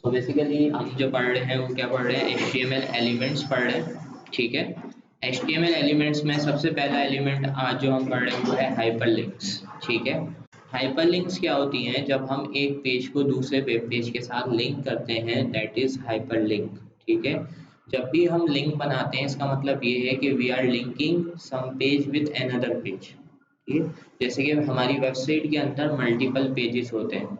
तो बेसिकली हम जो पढ़ रहे हैं वो क्या पढ़ रहे हैं, HTML एलिमेंट्स पढ़ रहे हैं। ठीक है, HTML एलिमेंट्स में सबसे पहला एलिमेंट आज जो हम पढ़ रहे हैं वो है हाइपरलिंक्स। ठीक है, हाइपरलिंक्स क्या होती हैं, जब हम एक पेज को दूसरे वेब पेज के साथ लिंक करते हैं, दैट इज हाइपरलिंक। ठीक है, जब भी हम लिंक बनाते हैं इसका मतलब ये है कि we are linking some page with another page. ठीक है, जैसे कि हमारी वेबसाइट के अंदर मल्टीपल पेजेस होते हैं,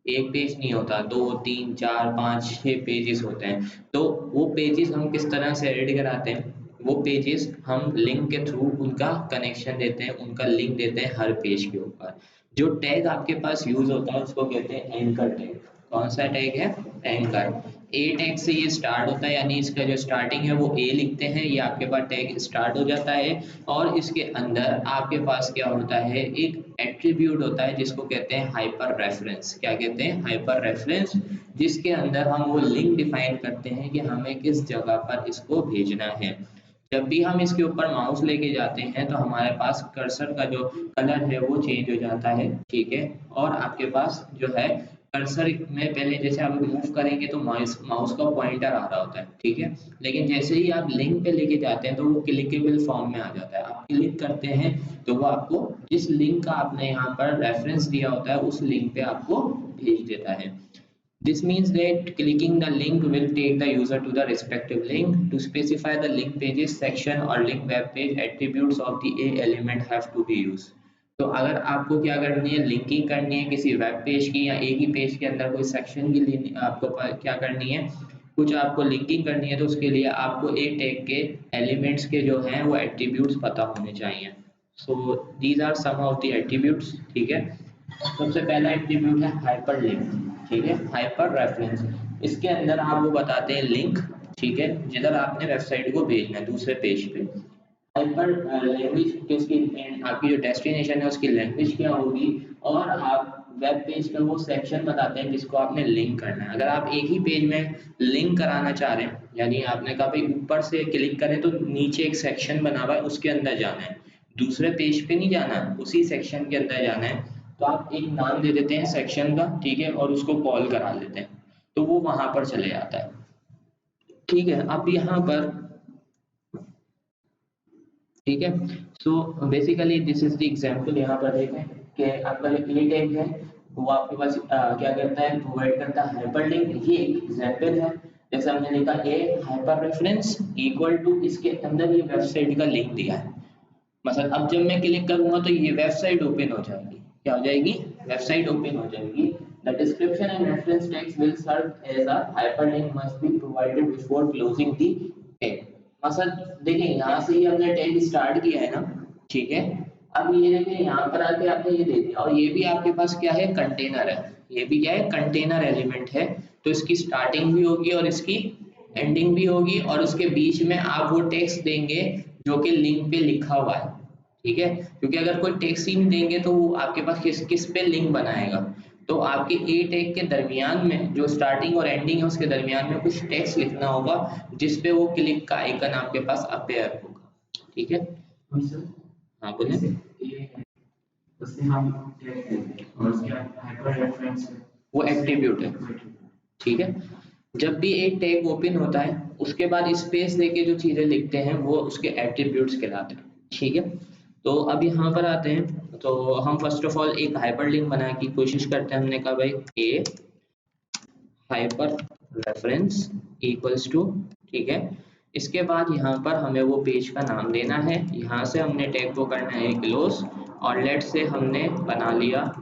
एक पेज नहीं होता, 2 3 4 5 6 पेजेस होते हैं। तो वो पेजेस हम किस तरह से ऐड कराते हैं, वो पेजेस हम लिंक के थ्रू उनका कनेक्शन देते हैं, उनका लिंक देते हैं हर पेज के ऊपर। जो टैग आपके पास यूज होता है उसको कहते हैं एंकर टैग। कौन सा टैग है, एंकर। ए टैग से ये स्टार्ट होता है, यानी इसका जो स्टार्टिंग है वो ए लिखते हैं, ये आपके पास टैग स्टार्ट हो जाता है। और इसके अंदर आपके पास क्या होता है, एक एट्रीब्यूट होता है जिसको कहते हैं हाइपर रेफरेंस। क्या कहते हैं, हाइपर रेफरेंस, जिसके अंदर हम वो लिंक डिफाइन करते हैं कि हमें किस जगह पर इसको भेजना है। जब भी हम इसके ऊपर माउस लेके जाते हैं तो हमारे पास कर्सर का जो कलर है वो चेंज हो जाता है। ठीक है, और आपके पास जो है कर्सर में पहले जैसे आप मूव करेंगे तो माउस का पॉइंटर आ रहा होता है। ठीक है, लेकिन जैसे ही आप लिंक पे लेके जाते हैं तो वो क्लिकेबल फॉर्म में आ जाता है। आप क्लिक करते हैं तो वो आपको जिस लिंक का आपने यहाँ पर रेफरेंस दिया होता है उस लिंक पे आपको भेज देता है। This means that clicking the link will take the user to the respective link. To specify the link pages section or link web page, attributes of the A element have to be used. तो अगर आपको क्या करनी है, linking करनी है किसी web page की या एक ही पेज के अंदर कोई सेक्शन की आपको क्या करनी है, कुछ आपको लिंकिंग करनी है, तो उसके लिए आपको ए टैग के एलिमेंट्स के जो हैं वो एट्रीब्यूट्स पता होने चाहिए। So these are some of the attributes. ठीक है, सबसे पहला एट्रीब्यूट है हाइपरलिंक। ठीक है, हाइपर रेफरेंस, इसके अंदर आप वो बताते हैं लिंक। ठीक है, जिधर आपने वेबसाइट को भेजना है दूसरे पेज पे। हाइपर लैंग्वेज की उसकी आपकी जो डेस्टिनेशन है उसकी लैंग्वेज क्या होगी, और आप वेब पेज का वो सेक्शन बताते हैं जिसको आपने लिंक करना है। अगर आप एक ही पेज में लिंक कराना चाह रहे हैं, यानी आपने कहा भाई ऊपर से क्लिक करें तो नीचे एक सेक्शन बना हुआ है उसके अंदर जाना है, दूसरे पेज पे नहीं जाना, उसी सेक्शन के अंदर जाना है, तो आप एक नाम दे देते हैं सेक्शन का। ठीक है, और उसको कॉल करा लेते हैं तो वो वहां पर चले जाता है। ठीक है, अब यहाँ पर ठीक है, so basically this is the example. यहाँ पर देखें कि आपका जो ए टैग है वो आपके पास क्या करता है, प्रोवाइड करता है हाइपरलिंक। ये एक एग्जांपल है, जैसे हमने लिखा ए हाइपर रेफरेंस इक्वल टू, इसके अंदर ये वेबसाइट का लिंक दिया है। मतलब अब जब मैं क्लिक करूंगा तो ये वेबसाइट ओपन हो जाएगी। क्या हो जाएगी, वेबसाइट ओपन हो जाएगी। The description and reference text will serve as a hyperlink must be provided before closing the tag. मतलब देखिए यहाँ से ही हमने टैग स्टार्ट किया है ना। ठीक है, अब ये देखिए यहाँ पर आके आपने ये दे दिया, और ये भी आपके पास क्या है, कंटेनर है। ये भी क्या है, कंटेनर एलिमेंट है। तो इसकी स्टार्टिंग भी होगी और इसकी एंडिंग भी होगी, और उसके बीच में आप वो टेक्स्ट देंगे जो कि लिंक पे लिखा हुआ है। ठीक है, क्योंकि अगर कोई टेक्स्ट ही नहीं देंगे तो वो आपके पास किस किस पे लिंक बनाएगा। तो आपके ए टैग के दरमियान में जो स्टार्टिंग और एंडिंग है उसके दरमियान में कुछ टेक्स्ट लिखना होगा जिसपे वो क्लिक का आइकन आपके पास अपेयर होगा। ठीक है, हाँ बोले। उससे हम टैग देते हैं और उसके हाइपर रेफरेंस वो एट्रीब्यूट है। ठीक है, जब भी एक टैग ओपन होता है उसके बाद स्पेस देके जो चीजें लिखते हैं वो उसके एट्रीब्यूट्स कहलाते हैं। ठीक है, तो अब यहाँ पर आते हैं, तो हम फर्स्ट ऑफ ऑल एक हाइपरलिंक बनाने की कोशिश करते हैं। हमने कहा भाई ए हाइपर रेफरेंस इक्वल्स टू, ठीक है, इसके बाद यहाँ पर हमें वो पेज का नाम देना है। यहाँ से हमने टैग को करना है क्लोज, और लेट से हमने बना लिया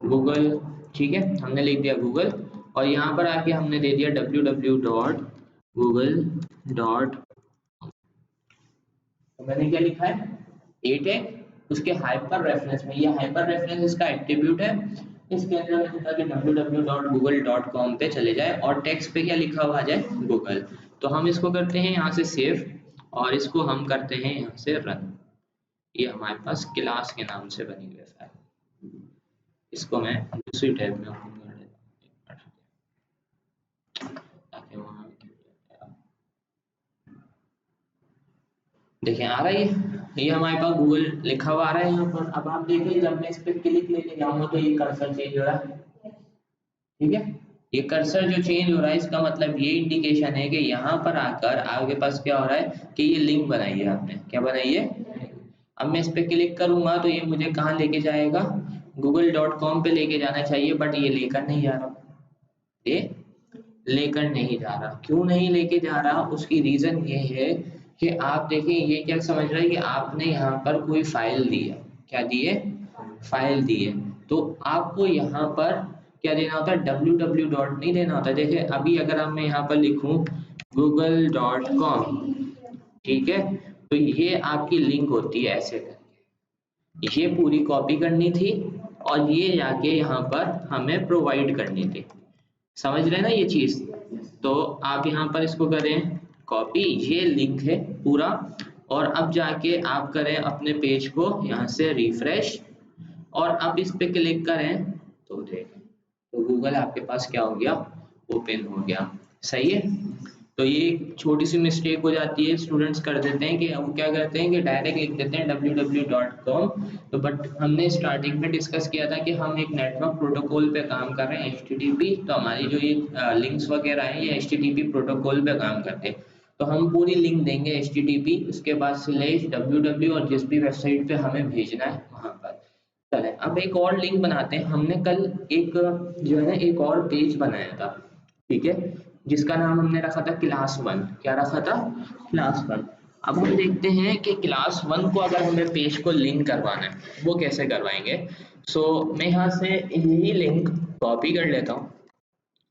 गूगल। ठीक है, हमने लिख दिया गूगल, और यहाँ पर आके हमने दे दिया www.google.com। तो मैंने क्या लिखा है, ए टैग, उसके हाइपर रेफरेंस में, ये हाइपर रेफरेंस इसका एट्रीब्यूट है। इसके अंदर मैंने लिखा कि www.google.com पे चले जाए और टेक्स्ट पे क्या लिखा हुआ आ जाए, गूगल। तो हम इसको करते हैं यहाँ से सेव, और इसको हम करते हैं यहाँ से रन। ये हमारे पास क्लास के नाम से बनी हुई फाइल, इसको मैं दूसरी टैब में ओपन कर देता हूँ ताकि वहाँ देखिए आ रहा है, ये हमारे पास गूगल लिखा हुआ आ रहा है यहाँ पर। अब आप देखिए जब मैं इस पे क्लिक लेके जाऊंगा तो ये कर्सर चेंज हो रहा है। ठीक है, ये कर्सर जो चेंज हो रहा है इसका मतलब ये इंडिकेशन है कि यहाँ पर आकर आपके पास क्या हो रहा है कि ये लिंक बनाई है आपने, क्या बनाई है। अब मैं इस पे क्लिक करूंगा तो ये मुझे कहाँ लेके जाएगा, google.com पे लेके जाना चाहिए, बट ये लेकर नहीं जा रहा, ये लेकर नहीं जा रहा। क्यों नहीं लेके जा रहा, उसकी रीजन ये है कि आप देखें ये क्या समझ रहा है कि आपने यहाँ पर कोई फाइल दी है, क्या दी है, फाइल दी है, तो आपको यहाँ पर क्या देना होता है, www डॉट नहीं देना होता। देखिए अभी अगर अब मैं यहाँ पर लिखूँ google.com, ठीक है, तो ये आपकी लिंक होती है ऐसे करके, ये पूरी कॉपी करनी थी और ये जाके यहाँ पर हमें प्रोवाइड करनी थी, समझ रहे हैं ना ये चीज। तो आप यहाँ पर इसको करें कॉपी, ये लिंक है पूरा, और अब जाके आप करें अपने पेज को यहाँ से रिफ्रेश और अब इस पे क्लिक करें तो देखें तो गूगल आपके पास क्या हो गया, ओपन हो गया, सही है। तो ये एक छोटी सी मिस्टेक हो जाती है, स्टूडेंट्स कर देते हैं कि वो क्या करते हैं कि डायरेक्ट लिख देते हैं www.com। तो बट हमने स्टार्टिंग में डिस्कस किया था कि हम एक नेटवर्क प्रोटोकॉल पे काम कर रहे हैं HTTP, तो हमारी जो ये लिंक्स वगैरह हैं ये HTTP प्रोटोकॉल पे काम करते हैं। तो हम पूरी लिंक देंगे HTTP, उसके बाद /www और जिस भी वेबसाइट पे हमें भेजना है वहां पर। चले अब एक और लिंक बनाते हैं। हमने कल एक जो है ना एक और पेज बनाया था, ठीक है, जिसका नाम हमने रखा था क्लास 1। क्या रखा था, क्लास 1। अब हम देखते हैं कि क्लास 1 को अगर हमें पेज को लिंक करवाना है वो कैसे करवाएंगे। सो मैं यहाँ से यही लिंक कॉपी कर लेता हूँ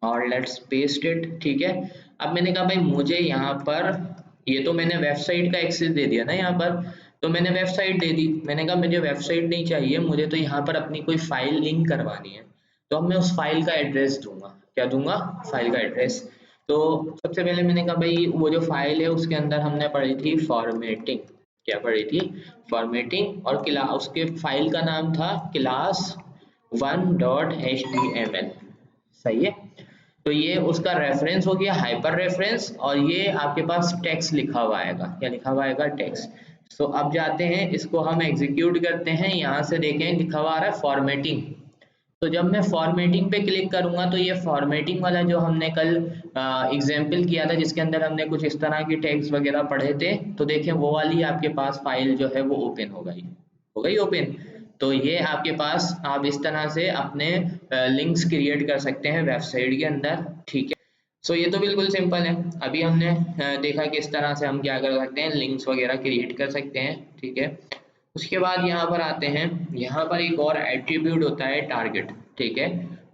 और लेट्स पेस्ट इट, ठीक है। अब मैंने कहा भाई मुझे यहाँ पर ये तो मैंने वेबसाइट का एक्सेस दे दिया ना यहाँ पर, तो मैंने वेबसाइट दे दी, मैंने कहा मुझे वेबसाइट नहीं चाहिए, मुझे तो यहाँ पर अपनी कोई फाइल लिंक करवानी है, तो अब मैं उस फाइल का एड्रेस दूंगा, क्या दूंगा, फाइल का एड्रेस। तो सबसे पहले मैंने कहा भाई वो जो फाइल है उसके अंदर हमने पढ़ी थी फॉर्मेटिंग, क्या पढ़ी थी, फॉर्मेटिंग, और क्लास उसके फाइल का नाम था class1.html, सही है। तो ये उसका रेफरेंस हो गया हाइपर रेफरेंस, और ये आपके पास टेक्स्ट लिखा हुआ आएगा, क्या लिखा हुआ आएगा, टेक्स्ट। सो अब जाते हैं इसको हम एग्जीक्यूट करते हैं, यहाँ से देखें लिखा हुआ आ रहा है फॉर्मेटिंग। तो जब मैं फॉर्मेटिंग पे क्लिक करूंगा तो ये फॉर्मेटिंग वाला जो हमने कल एग्जाम्पल किया था जिसके अंदर हमने कुछ इस तरह की टैग्स वगैरह पढ़े थे, तो देखें वो वाली आपके पास फाइल जो है वो ओपन हो गई ओपन। तो ये आपके पास आप इस तरह से अपने लिंक्स क्रिएट कर सकते हैं वेबसाइट के अंदर, ठीक है। सो ये तो बिल्कुल सिंपल है। अभी हमने देखा कि इस तरह से हम क्या कर सकते हैं, लिंक्स वगैरह क्रिएट कर सकते हैं, ठीक है। उसके बाद यहाँ पर आते हैं, यहाँ पर एक और एट्रीब्यूट होता है टारगेट, ठीक है।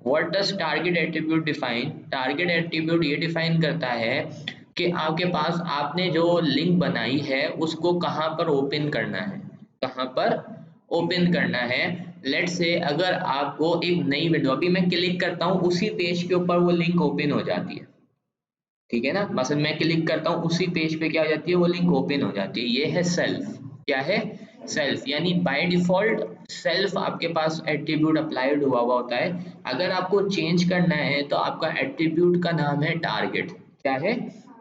What does target attribute define, target attribute ये डिफाइन करता है कि आपके पास आपने जो लिंक बनाई है उसको कहाँ पर ओपन करना है, कहाँ पर ओपन करना है। लेट्स से अगर आपको एक नई विंडो, अभी मैं क्लिक करता हूँ उसी पेज के ऊपर वो लिंक ओपन हो जाती है, ठीक है ना, मतलब मैं क्लिक करता हूँ उसी पेज पे क्या हो जाती है, वो लिंक ओपन हो जाती है। ये है सेल्फ, क्या है, सेल्फ, यानी बाय डिफॉल्ट सेल्फ आपके पास एट्रीब्यूट अप्लाइड हुआ होता है। अगर आपको चेंज करना है तो आपका एट्रीब्यूट का नाम है टारगेट, क्या है,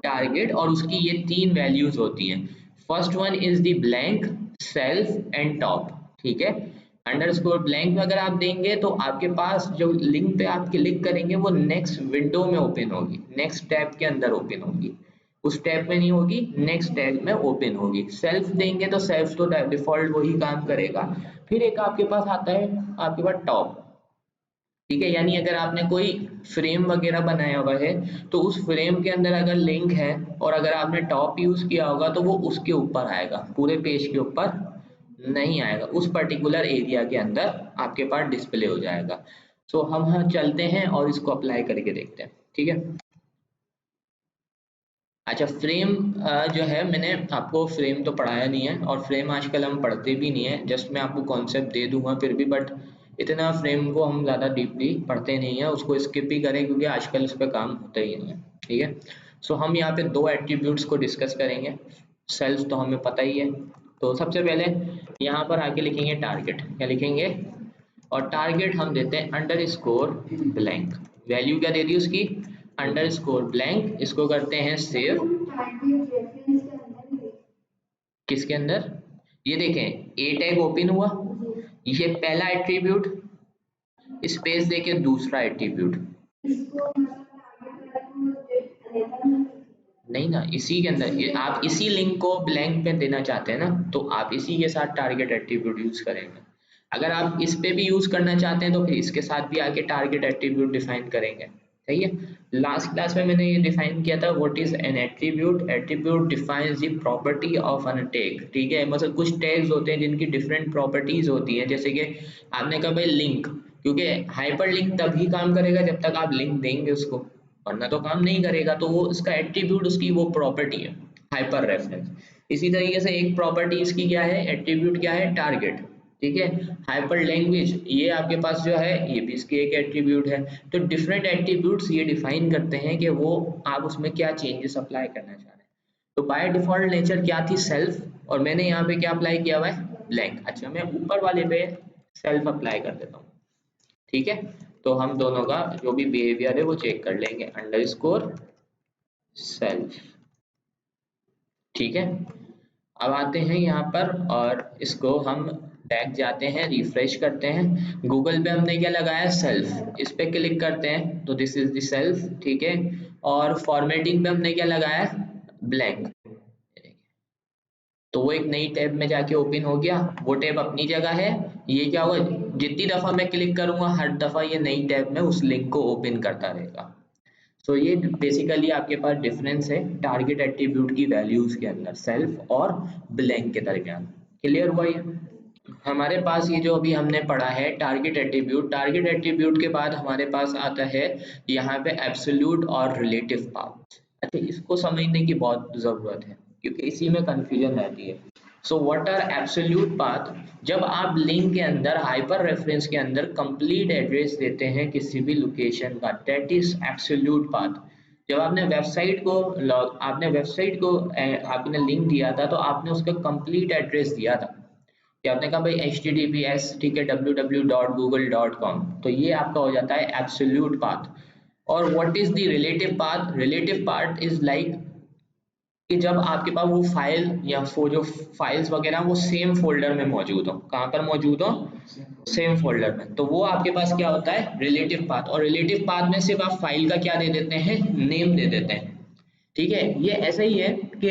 टारगेट, और उसकी ये 3 वैल्यूज होती हैं। First one is the blank, self and top, ठीक है। अंडरस्कोर ब्लैंक में अगर आप देंगे तो आपके पास जो लिंक पे आप क्लिक करेंगे वो नेक्स्ट विंडो में ओपन होगी, नेक्स्ट टैब के अंदर ओपन होगी, उस टैब में नहीं होगी, नेक्स्ट टैब में ओपन होगी। सेल्फ देंगे तो सेल्फ तो डिफॉल्ट वही काम करेगा। फिर एक आपके पास आता है आपके पास टॉप, ठीक है, यानी अगर आपने कोई फ्रेम वगैरह बनाया हुआ है तो उस फ्रेम के अंदर अगर लिंक है और अगर आपने टॉप यूज किया होगा तो वो उसके ऊपर आएगा, पूरे पेज के ऊपर नहीं आएगा, उस पर्टिकुलर एरिया के अंदर आपके पास डिस्प्ले हो जाएगा। सो हम यहाँ चलते हैं और इसको अप्लाई करके देखते हैं, ठीक है। अच्छा फ्रेम जो है मैंने आपको फ्रेम तो पढ़ाया नहीं है और फ्रेम आजकल हम पढ़ते भी नहीं है, जस्ट मैं आपको कॉन्सेप्ट दे दूंगा फिर भी, बट इतना फ्रेम को हम ज़्यादा डीपली पढ़ते नहीं है, उसको स्किप ही करें क्योंकि आजकल उस पर काम होता ही नहीं है, ठीक है। सो हम यहाँ पे 2 एट्रीब्यूट्स को डिस्कस करेंगे। सेल्फ तो हमें पता ही है, तो सबसे पहले यहाँ पर आके लिखेंगे टारगेट, क्या लिखेंगे, और टारगेट हम देते हैं अंडरस्कोर ब्लैंक, वैल्यू क्या दे दी उसकी, अंडरस्कोर ब्लैंक। इसको करते हैं सेव, किसके अंदर, ये देखें ए टैग ओपन हुआ, ये पहला एट्रीब्यूट, स्पेस देके दूसरा एट्रीब्यूट, नहीं ना, इसी के अंदर आप इसी लिंक को ब्लैंक पे देना चाहते हैं ना, तो आप इसी के साथ टारगेट एट्रीब्यूट यूज करेंगे। अगर आप इस पे भी यूज करना चाहते हैं तो फिर इसके साथ भी आके टारगेट एट्रीब्यूट डिफाइन करेंगे। सही है। लास्ट क्लास में मैंने ये डिफाइन किया था what is an attribute. Attribute defines the property of an tag. ठीक है, मतलब कुछ टैग्स होते हैं जिनकी डिफरेंट प्रॉपर्टीज होती हैं। जैसे कि आपने कहा भाई लिंक, क्योंकि हाइपर लिंक तभी काम करेगा जब तक आप लिंक देंगे उसको, वरना तो काम नहीं करेगा। तो वो इसका एट्रीब्यूट, उसकी वो प्रॉपर्टी है हाइपर रेफरेंस। इसी तरीके से एक प्रॉपर्टी इसकी क्या है, एट्रीब्यूट क्या है, टारगेट। ठीक है। हाइपर लैंग्वेज, ये आपके पास जो है ये भी इसकी एक एट्रीब्यूट है। तो डिफरेंट एट्रीब्यूट्स ये डिफाइन करते हैं कि वो आप उसमें क्या चेंजेस अप्लाई करना चाह रहे हैं। तो बाय डिफॉल्ट नेचर क्या थी, सेल्फ, और मैंने यहाँ पे क्या अप्लाई किया हुआ है, ब्लैंक। अच्छा, मैं ऊपर वाले पे सेल्फ अप्लाई कर देता हूँ। ठीक है, तो हम दोनों का जो भी बिहेवियर है वो चेक कर लेंगे, अंडरस्कोर सेल्फ। ठीक है। अब आते हैं यहाँ पर और इसको हम बैक जाते हैं, रिफ्रेश करते हैं। गूगल पे हमने क्या लगाया, सेल्फ, इस पे क्लिक करते हैं तो दिस इज द सेल्फ। ठीक है। और फॉर्मेटिंग पे हमने क्या लगाया, ब्लैंक। तो वो एक नई टैब में जाके ओपन हो गया, वो टैब अपनी जगह है। ये क्या हुआ, जितनी दफा मैं क्लिक करूंगा हर दफा ये नई टैब में उस लिंक को ओपन करता रहेगा। सो ये बेसिकली आपके पास डिफरेंस है टारगेट एट्रीब्यूट की वैल्यूज के अंदर, सेल्फ और ब्लैंक के दरमियान। क्लियर हुआ ये। हमारे पास ये जो अभी हमने पढ़ा है टारगेट एट्रीब्यूट, टारगेट एट्रीब्यूट के बाद हमारे पास आता है यहाँ पे एब्सोल्यूट और रिलेटिव पाथ। अच्छा, इसको समझने की बहुत ज़रूरत है क्योंकि इसी में कंफ्यूजन रहती है। So what are absolute path, जब आप लिंक के अंदर हाइपर रेफरेंस के अंदर कंप्लीट एड्रेस देते हैं किसी भी लोकेशन का, दैट इज एब्सोल्यूट पाथ। जब आपने वेबसाइट को आपने लिंक दिया था तो आपने उसका कंप्लीट एड्रेस दिया था कि आपने कहा भाई HTTPS, ठीक है, www.google.com, तो ये आपका हो जाता है एब्सोल्यूट पाथ। और what is the relative path, relative path is like कि जब आपके पास वो फाइल या वो जो फाइल्स वगैरह वो सेम फोल्डर में मौजूद हो, कहाँ पर मौजूद हो, सेम फोल्डर में, तो वो आपके पास क्या होता है, रिलेटिव पाथ। और रिलेटिव पाथ में सिर्फ आप फाइल का क्या दे देते हैं, नेम दे देते हैं। ठीक है। ये ऐसा ही है कि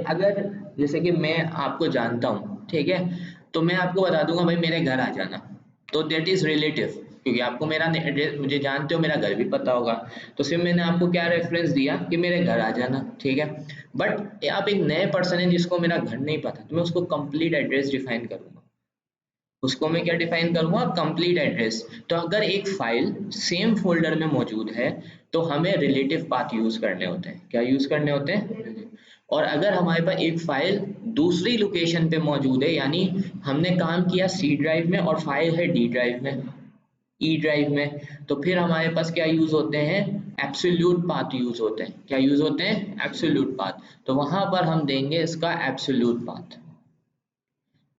अगर जैसे कि मैं आपको जानता हूँ, ठीक है, तो मैं आपको बता दूंगा भाई मेरे घर आ जाना, तो दैट इज रिलेटिव, क्योंकि आपको मेरा एड्रेस, मुझे जानते हो, मेरा घर भी पता होगा, तो सिर्फ मैंने आपको क्या रेफरेंस दिया कि मेरे घर आ जाना। ठीक है। बट आप एक नए पर्सन है जिसको मेरा घर नहीं पता, तो मैं उसको कंप्लीट एड्रेस डिफाइन करूंगा। उसको मैं क्या डिफाइन करूंगा, कंप्लीट एड्रेस। तो अगर एक फाइल सेम फोल्डर में मौजूद है तो हमें रिलेटिव पाथ यूज करने होते हैं। क्या यूज करने होते हैं, और अगर हमारे पास एक फाइल दूसरी लोकेशन पे मौजूद है, यानी हमने काम किया सी ड्राइव में और फाइल है डी ड्राइव में, ई ड्राइव में, तो फिर हमारे पास क्या यूज होते हैं, एब्सोल्यूट पाथ यूज होते हैं। क्या यूज होते हैं, एब्सोल्यूट पाथ। तो वहां पर हम देंगे इसका एब्सोल्यूट पाथ।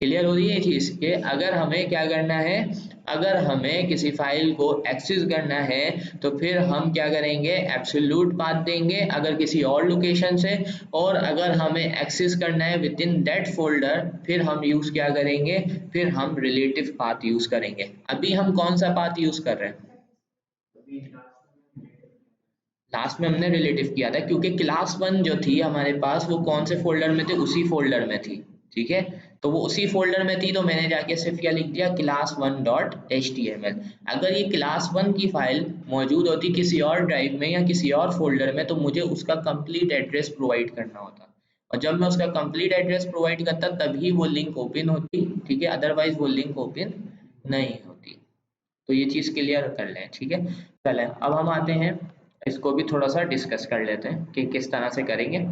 क्लियर हो रही है चीज के, अगर हमें क्या करना है, अगर हमें किसी फाइल को एक्सेस करना है तो फिर हम क्या करेंगे, एब्सोल्यूट पाथ देंगे अगर किसी और लोकेशन से, और अगर हमें एक्सेस करना है विद इन दैट फोल्डर फिर हम यूज क्या करेंगे, फिर हम रिलेटिव पाथ यूज करेंगे। अभी हम कौन सा पाथ यूज कर रहे हैं, लास्ट में हमने रिलेटिव किया था क्योंकि क्लास 1 जो थी हमारे पास वो कौन से फोल्डर में थे, उसी फोल्डर में थी। ठीक है। तो वो उसी फोल्डर में थी तो मैंने जाके सिर्फ क्या लिख दिया, class1.html। अगर ये class 1 की फाइल मौजूद होती किसी और ड्राइव में या किसी और फोल्डर में तो मुझे उसका कंप्लीट एड्रेस प्रोवाइड करना होता, और जब मैं उसका कंप्लीट एड्रेस प्रोवाइड करता तभी वो लिंक ओपन होती। ठीक है, अदरवाइज वो लिंक ओपन नहीं होती। तो ये चीज़ क्लियर कर लें। ठीक है। चलें अब हम आते हैं, इसको भी थोड़ा सा डिस्कस कर लेते हैं कि किस तरह से करेंगे।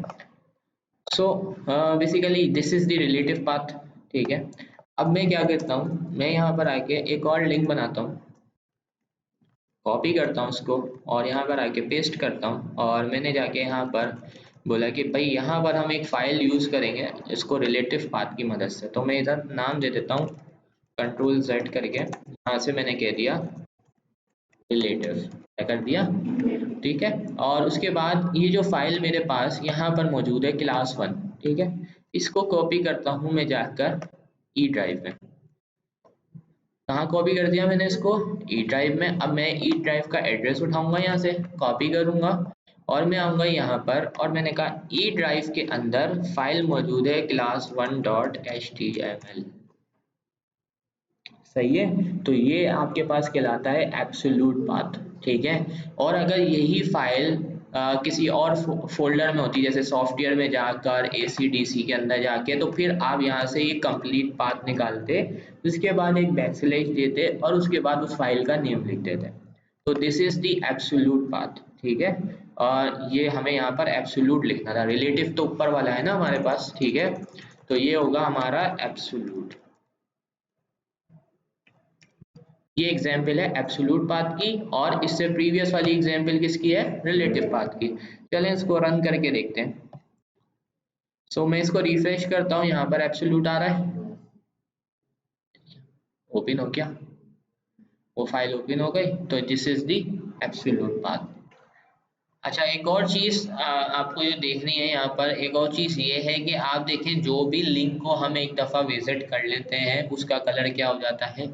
So basically this is the relative path. ठीक है। अब मैं क्या करता हूँ, मैं यहाँ पर आके एक और लिंक बनाता हूँ, कॉपी करता हूँ उसको और यहाँ पर आके पेस्ट करता हूँ, और मैंने जाके यहाँ पर बोला कि भाई यहाँ पर हम एक फाइल यूज़ करेंगे इसको रिलेटिव पाथ की मदद से। तो मैं इधर नाम दे देता हूँ Ctrl+Z करके, यहाँ से मैंने कह दिया रिलेटिव, क्या कर दिया, ठीक है। और उसके बाद ये जो फाइल मेरे पास यहाँ पर मौजूद है class 1, ठीक है, इसको कॉपी करता हूँ मैं जाकर ई ड्राइव में। कहाँ कॉपी कर दिया मैंने इसको, ई ड्राइव में। अब मैं ई ड्राइव का एड्रेस उठाऊंगा, यहाँ से कॉपी करूंगा और मैं आऊंगा यहाँ पर और मैंने कहा ई ड्राइव के अंदर फाइल मौजूद है class1.html। सही है, तो ये आपके पास कहलाता है एब्सोल्यूट पाथ, ठीक है। और अगर यही फाइल किसी और फोल्डर में होती, जैसे सॉफ्टवेयर में जाकर ACDC के अंदर जाके, तो फिर आप यहाँ से ये कंप्लीट पाथ निकालते, उसके बाद एक बैकस्लैश देते और उसके बाद उस फाइल का नेम लिख देते। तो this is the absolute path, ठीक है। और ये हमें यहाँ पर एब्सोल्यूट लिखना था, रिलेटिव तो ऊपर वाला है ना हमारे पास, ठीक है। तो ये होगा हमारा एब्सोल्यूट। ये एग्जाम्पल है एब्सोल्यूट पाथ की, और इससे प्रीवियस वाली एग्जाम्पल किसकी है, रिलेटिव पाथ की। चलें इसको रन करके देखते हैं। सो मैं इसको रिफ्रेश करता हूँ, यहाँ पर एब्सोल्यूट आ रहा है, ओपन हो गया, वो फाइल ओपन हो गई। तो this is the absolute path. अच्छा, एक और चीज आपको ये देखनी है यहाँ पर, एक और चीज ये है कि आप देखें जो भी लिंक को हम एक दफा विजिट कर लेते हैं उसका कलर क्या हो जाता है,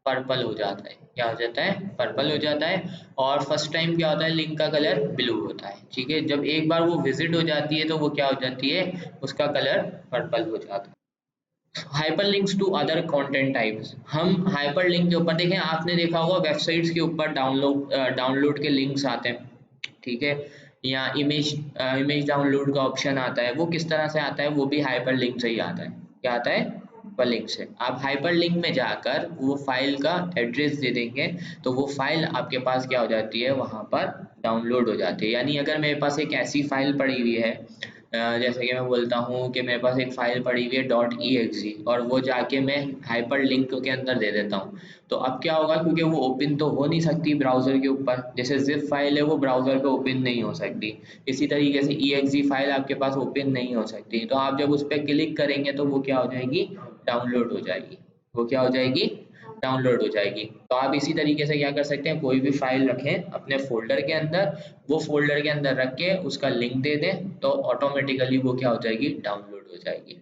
पर्पल हो जाता है। क्या हो जाता है, पर्पल हो जाता है। और फर्स्ट टाइम क्या होता है, लिंक का कलर ब्लू होता है, ठीक है। जब एक बार वो विजिट हो जाती है तो वो क्या हो जाती है, उसका कलर पर्पल हो जाता है। Hyperlinks to other content types. हम हाइपरलिंक के ऊपर देखें, आपने देखा होगा वेबसाइट्स के ऊपर डाउनलोड के लिंक्स आते हैं, ठीक है। या इमेज डाउनलोड का ऑप्शन आता है, वो किस तरह से आता है, वो भी हाइपरलिंक से ही आता है। क्या आता है, हाइपरलिंक से। आप हाइपरलिंक में जाकर वो फाइल का एड्रेस दे देंगे तो वो फाइल आपके पास क्या हो जाती है, वहां पर डाउनलोड हो जाती है। यानी अगर मेरे पास एक ऐसी फाइल पड़ी हुई है, जैसे कि मैं बोलता हूँ कि मेरे पास एक फाइल पड़ी हुई है .exe, और वो जाके मैं हाइपर लिंक के अंदर दे देता हूँ, तो अब क्या होगा, क्योंकि वो ओपन तो हो नहीं सकती ब्राउजर के ऊपर, जैसे जिप फाइल है वो ब्राउजर पे ओपन नहीं हो सकती, इसी तरीके से exe फाइल आपके पास ओपन नहीं हो सकती। तो आप जब उस पर क्लिक करेंगे तो वो क्या हो जाएगी, डाउनलोड हो जाएगी। वो क्या हो जाएगी, डाउनलोड हो जाएगी। तो आप इसी तरीके से क्या कर सकते हैं, कोई भी फाइल रखें अपने फोल्डर के अंदर, वो फोल्डर के अंदर रख के उसका लिंक दे दें तो ऑटोमेटिकली वो क्या हो जाएगी, डाउनलोड हो जाएगी।